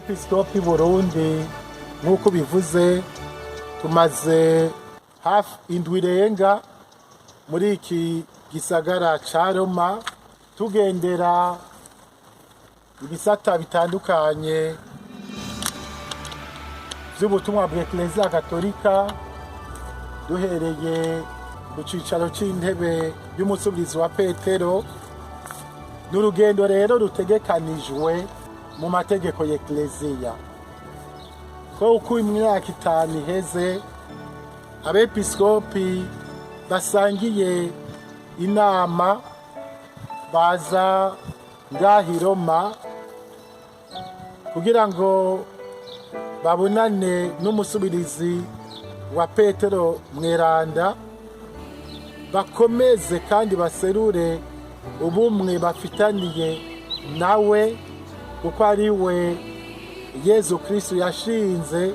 Abepiskopi Burundi nk'uko bivuze tumaze hafi indwi irenga muri iki gisagara ca Roma tugendera ibisata bitandukanye vy'ubutumwa bwa Eklezia Gatolika, duhereye ku cicaro c'intebe y'umusubirizi wa Petero. N'urugendo rero rutegekanijwe mu mategeko ya Eklezia ko uko imyaka 5 iheze abepiskopi basangiye inama baza ngahi Roma kugira ngo babonane n'umusubirizi wa Petero Mweranda, bakomeze kandi baserure ubumwe bafitaniye nawe kuko ari we Yezu Kristo yashinze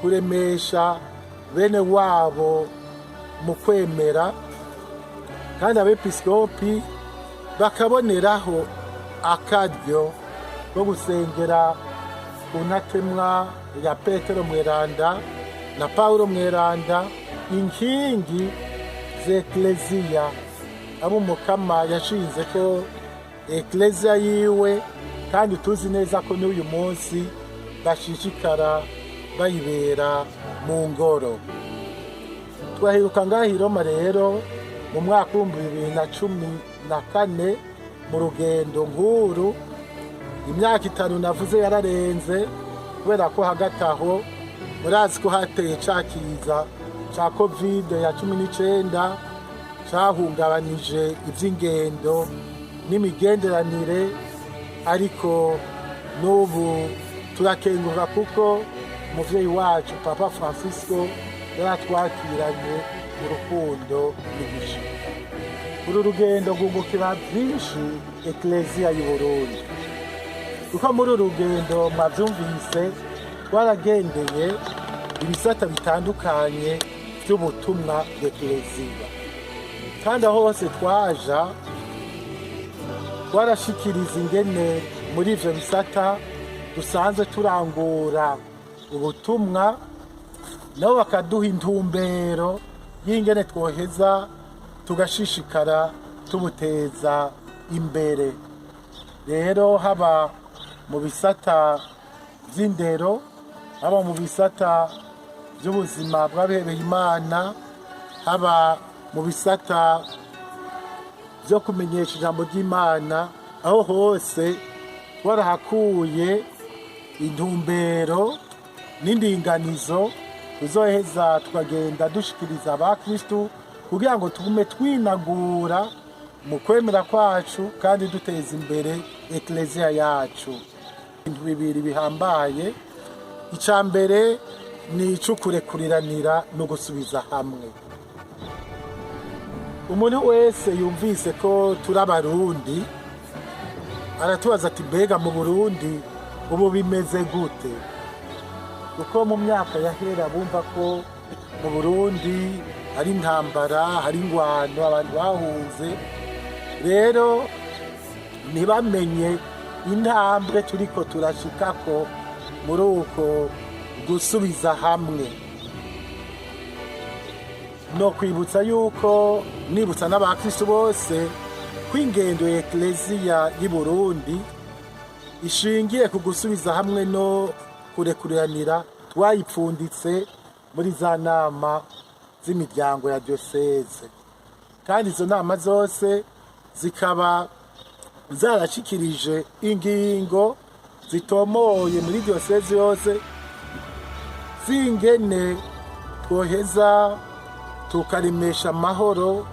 kuremesha bene wabo mu kwemera, kandi abepiskopi bakaboneraho akaryo ko gusengera ku ntatemwa ya Petero Mweranda na Paulo Mweranda, inkingi z'Eklezia abo Mukama yashinze ko Eklezia yiwe, kandi tuzi neza ko n'uyu munsi bashishikara bayibera mu ngoro. Twaheruka ngahi Roma rero mu mwaka wa 2014 mu rugendo nkuru. Imyaka 5 navuze yararenze kubera ko hagati aho murazi ko hateye cakiza ca Covid ya 19 cahungabanije ivy'ingendo n'imigenderanire, ariko n'ubu turakenguruka kuko umuvyeyi wacu Papa Francisco yaratwakiranye mu rukundo n'igishika. Uru rugendo rwungukira byinshi Eklezia y'u Burundi, kuko muri uru rugendo mwavyumvise twaragendeye ibisata bitandukanye by'ubutumwa bw'Eklezia, kandi aho hose twaja twarashikiriza ingene muri ivyo bisata dusanzwe turangura ubutumwa, nabo bakaduha intumbero y'ingene twoheza tugashishikara tubuteza imbere. Rero haba mu bisata vy'indero, haba mu bisata vy'ubuzima bw'abihebeye Imana, haba mu bisata vyo kumenyesha ijambo ry'Imana, aho hose twarahakuye intumbero n'indinganizo tuzoheza tukagenda dushikiriza abakristu kugira ngo tugume twinagura mu kwemera kwacu kandi duteza imbere Eklezia yacu. Ibintu bibiri bihambaye: ica mbere ni icukurekuriranira no gusubiza hamwe. Umuntu wese yumvise ko turi Abarundi aratubaza ati mbega mu Burundi ubu bimeze gute? Kuko mu myaka yahera bumva ko mu Burundi hari intambara, hari ingwano, abantu bahunze. Rero ntibamenye intambwe turiko turashikako muri uko gusubiza hamwe. No kwibutsa yuko nibutsa n'abakristo bose ko ingendo ya Eklezia y'u Burundi ishingiye ku gusubiza hamwe no kurekuriranira twayipfunditse muri za nama z'imiryango ya diocese, kandi izo nama zose zikaba zarashikirije ingingo zitomoye muri diocese yose zingene twoheza tukaremesha amahoro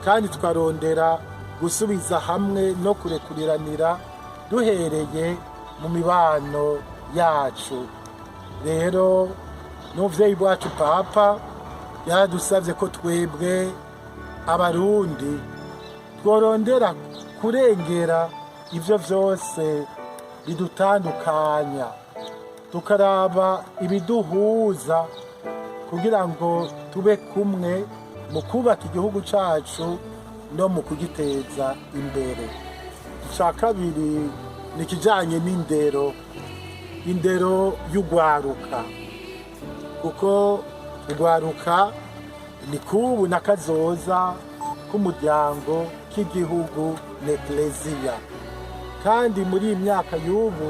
kandi tukarondera gusubiza hamwe no kurekuriranira duhereye mu mibano yacu. Rero n'umuvyeyi wacu Papa yaradusavye ko twebwe Abarundi tworondera kurengera ivyo vyose bidutandukanya, tukaraba ibiduhuza kugira ngo tube kumwe mu kubaka igihugu cacu no mu kugiteza imbere. Ica kabiri ni ikijanye n'indero. indero y'ugwaruka, kuko ugwaruka ni kubu n'akazoza k'umuryango, k'igihugu n'ekleziya. Kandi muri iyi myaka y'ubu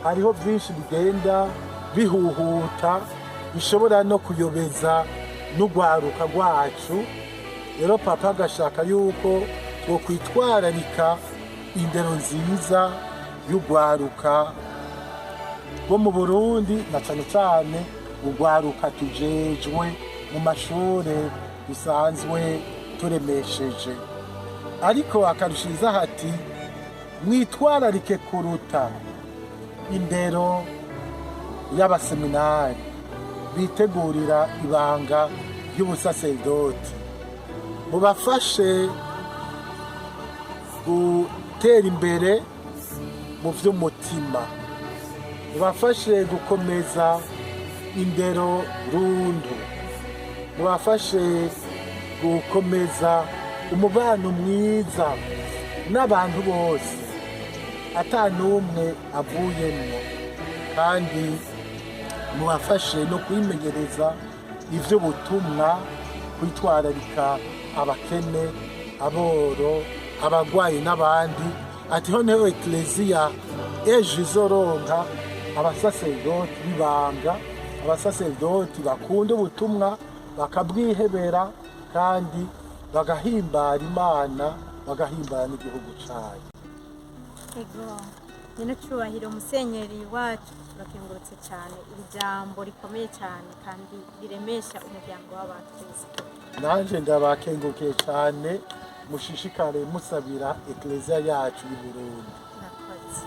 hariho byinshi bigenda bihuhuta bishobora no kuyobeza n'ugwaruka rwacu. Rero papa agashaka yuko twokwitwararika indero nziza y'ugwaruka bo mu Burundi, na cyane cyane ugwaruka tujejwe mu mashure dusanzwe turemesheje. Ariko akarushiriza hati mwitwararike kuruta indero y'abaseminari bitegurira ibanga ry'ubusaserdoti, mubafashe gutera imbere mu vy'umutima, mubafashe gukomeza indero rundu, mubafashe gukomeza umubano mwiza n'abantu bose ata n'umwe avuyemwo, kandi mubafashe no kwimenyereza ivy'ubutumwa, kwitwararika abakene, aboro, abagwayi n'abandi. Ati honeho ekleziya ejo izoronka abasaserdoti b'ibanga, abasaserdoti bakunda ubutumwa bakabwihebera, kandi bagahimbara Imana, bagahimbara n'igihugu cayo. Ego nyine cyubahiro musenyeri wacu, turakengurutse cyane, iri jambo rikomeye cyane kandi riremesha umuryango w'abakristo. Nanje ndabakengurukiye cyane, mushishikare musabira ekleziya yacu y'u Burundi. Murakoze.